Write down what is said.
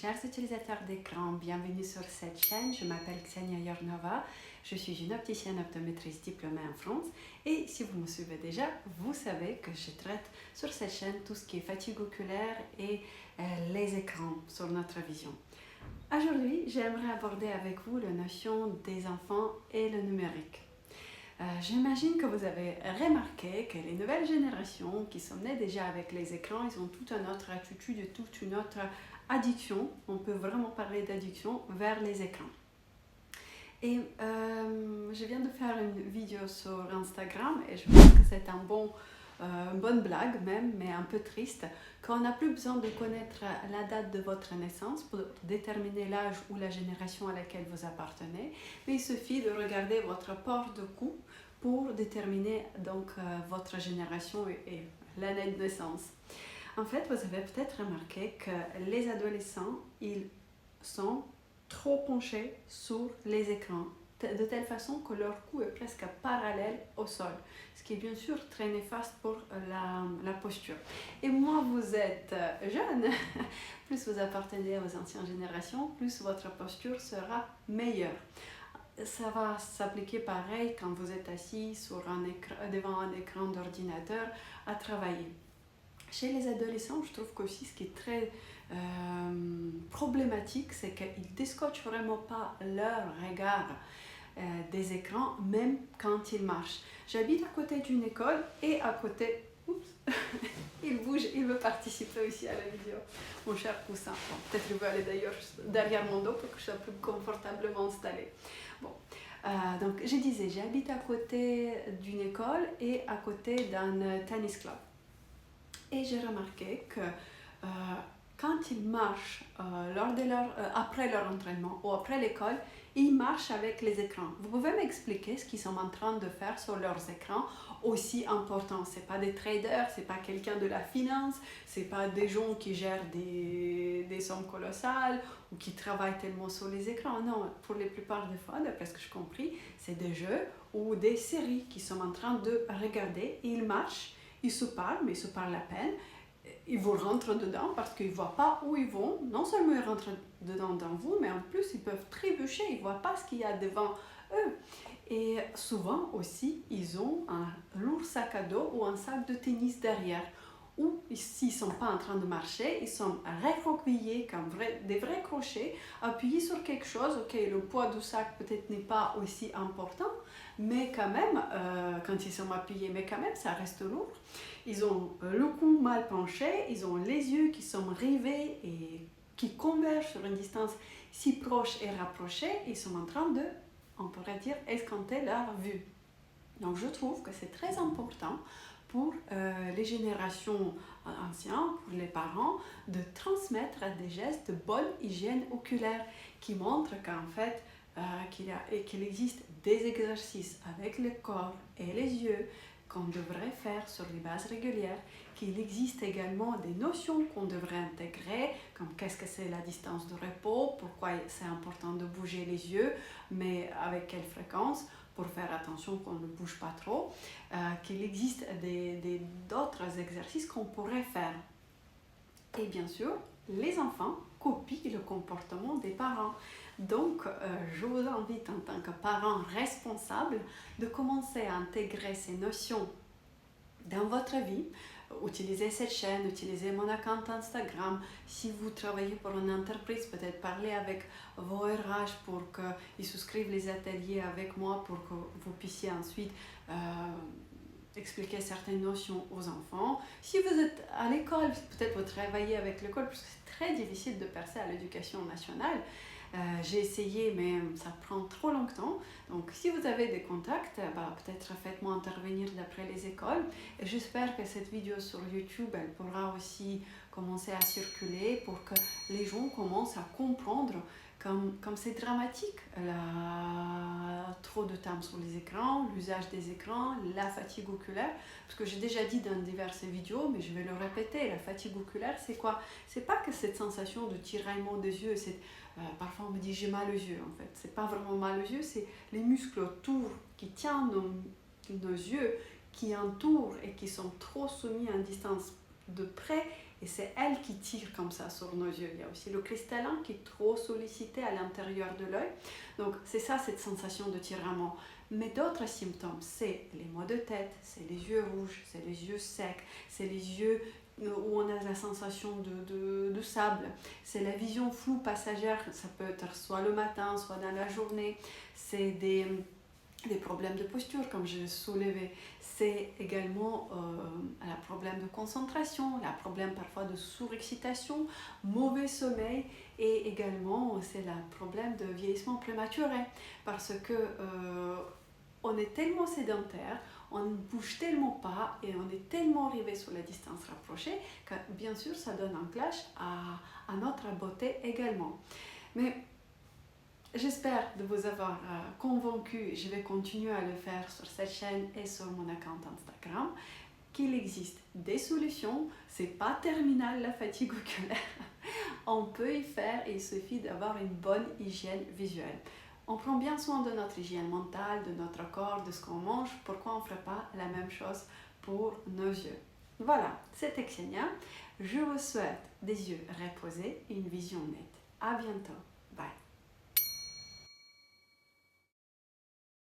chers utilisateurs d'écran, bienvenue sur cette chaîne. Je m'appelle Ksenia Yornova, je suis une opticienne optométriste diplômée en France et si vous me suivez déjà, vous savez que je traite sur cette chaîne tout ce qui est fatigue oculaire et les écrans sur notre vision. Aujourd'hui, j'aimerais aborder avec vous la notion des enfants et le numérique. J'imagine que vous avez remarqué que les nouvelles générations qui sont nées déjà avec les écrans, ils ont toute une autre attitude et toute une autre addiction, on peut vraiment parler d'addiction, vers les écrans. Et je viens de faire une vidéo sur Instagram et je pense que c'est une bonne blague même, mais un peu triste, qu'on n'a plus besoin de connaître la date de votre naissance pour déterminer l'âge ou la génération à laquelle vous appartenez, mais il suffit de regarder votre port de cou pour déterminer donc votre génération et l'année de naissance. En fait, vous avez peut-être remarqué que les adolescents, ils sont trop penchés sur les écrans, de telle façon que leur cou est presque parallèle au sol, ce qui est bien sûr très néfaste pour la posture. Et moins vous êtes jeune, plus vous appartenez aux anciennes générations, plus votre posture sera meilleure. Ça va s'appliquer pareil quand vous êtes assis devant un écran d'ordinateur à travailler. Chez les adolescents, je trouve qu'aussi ce qui est très problématique, c'est qu'ils ne descotchent vraiment pas leur regard des écrans, même quand ils marchent. J'habite à côté d'une école et à côté, il bouge, il veut participer aussi à la vidéo. Mon cher poussin, bon, peut-être qu'il veut aller d'ailleurs derrière mon dos pour que je sois plus confortablement installée. Bon. Donc je disais, j'habite à côté d'une école et à côté d'un tennis club. Et j'ai remarqué que quand ils marchent après leur entraînement ou après l'école, ils marchent avec les écrans. Vous pouvez m'expliquer ce qu'ils sont en train de faire sur leurs écrans aussi importants? Ce n'est pas des traders, ce n'est pas quelqu'un de la finance, ce n'est pas des gens qui gèrent des sommes colossales ou qui travaillent tellement sur les écrans. Non, pour la plupart des fois, d'après ce que j'ai compris, c'est des jeux ou des séries qu'ils sont en train de regarder. Et ils marchent, ils se parlent, mais ils se parlent à peine. Ils vous rentrent dedans parce qu'ils ne voient pas où ils vont. Non seulement ils rentrent dedans dans vous, mais en plus ils peuvent trébucher, ils ne voient pas ce qu'il y a devant eux. Et souvent aussi, ils ont un lourd sac à dos ou un sac de tennis derrière. Ou s'ils ne sont pas en train de marcher, ils sont recroquevillés comme des vrais crochets, appuyés sur quelque chose. Ok, le poids du sac peut-être n'est pas aussi important, mais quand même, quand ils sont appuyés, mais quand même, ça reste lourd. Ils ont le cou mal penché, ils ont les yeux qui sont rivés et qui convergent sur une distance si proche et rapprochée. Ils sont en train de, on pourrait dire, escompter leur vue. Donc je trouve que c'est très important pour les générations anciennes, pour les parents, de transmettre des gestes de bonne hygiène oculaire qui montrent qu'en fait, qu'il existe des exercices avec le corps et les yeux qu'on devrait faire sur les bases régulières, qu'il existe également des notions qu'on devrait intégrer, comme qu'est-ce que c'est la distance de repos, pourquoi c'est important de bouger les yeux, mais avec quelle fréquence, pour faire attention qu'on ne bouge pas trop, qu'il existe d'autres exercices qu'on pourrait faire. Et bien sûr, les enfants copient le comportement des parents. Donc, je vous invite en tant que parents responsables de commencer à intégrer ces notions dans votre vie. Utilisez cette chaîne, utilisez mon compte Instagram. Si vous travaillez pour une entreprise, peut-être parler avec vos RH pour qu'ils souscrivent les ateliers avec moi pour que vous puissiez ensuite expliquer certaines notions aux enfants. Si vous êtes à l'école, peut-être vous travaillez avec l'école, parce que c'est très difficile de percer à l'éducation nationale. J'ai essayé, mais ça prend trop longtemps. Donc, si vous avez des contacts, peut-être faites-moi intervenir d'après les écoles. Et j'espère que cette vidéo sur YouTube, elle pourra aussi commencer à circuler pour que les gens commencent à comprendre comme c'est dramatique, trop de temps sur les écrans, l'usage des écrans, la fatigue oculaire. Parce que j'ai déjà dit dans diverses vidéos, mais je vais le répéter, la fatigue oculaire, c'est quoi? C'est pas que cette sensation de tiraillement des yeux, parfois on me dit j'ai mal aux yeux en fait. C'est pas vraiment mal aux yeux, c'est les muscles autour qui tiennent nos yeux, qui entourent et qui sont trop soumis à une distance de près et c'est elle qui tire comme ça sur nos yeux. Il y a aussi le cristallin qui est trop sollicité à l'intérieur de l'œil. Donc c'est ça, cette sensation de tiraillement. Mais d'autres symptômes, c'est les maux de tête, c'est les yeux rouges, c'est les yeux secs, c'est les yeux où on a la sensation de sable, c'est la vision floue passagère, ça peut être soit le matin, soit dans la journée, c'est des problèmes de posture comme je l'ai soulevé, c'est également un problème de concentration, un problème parfois de surexcitation, mauvais sommeil et également c'est le problème de vieillissement prématuré parce que on est tellement sédentaire, on ne bouge tellement pas et on est tellement arrivé sur la distance rapprochée que bien sûr ça donne un clash à notre beauté également. Mais j'espère de vous avoir convaincu, je vais continuer à le faire sur cette chaîne et sur mon compte Instagram, qu'il existe des solutions, c'est pas terminal la fatigue oculaire, on peut y faire et il suffit d'avoir une bonne hygiène visuelle. On prend bien soin de notre hygiène mentale, de notre corps, de ce qu'on mange, pourquoi on ne ferait pas la même chose pour nos yeux? Voilà, c'était Xenia, je vous souhaite des yeux reposés et une vision nette. À bientôt, bye!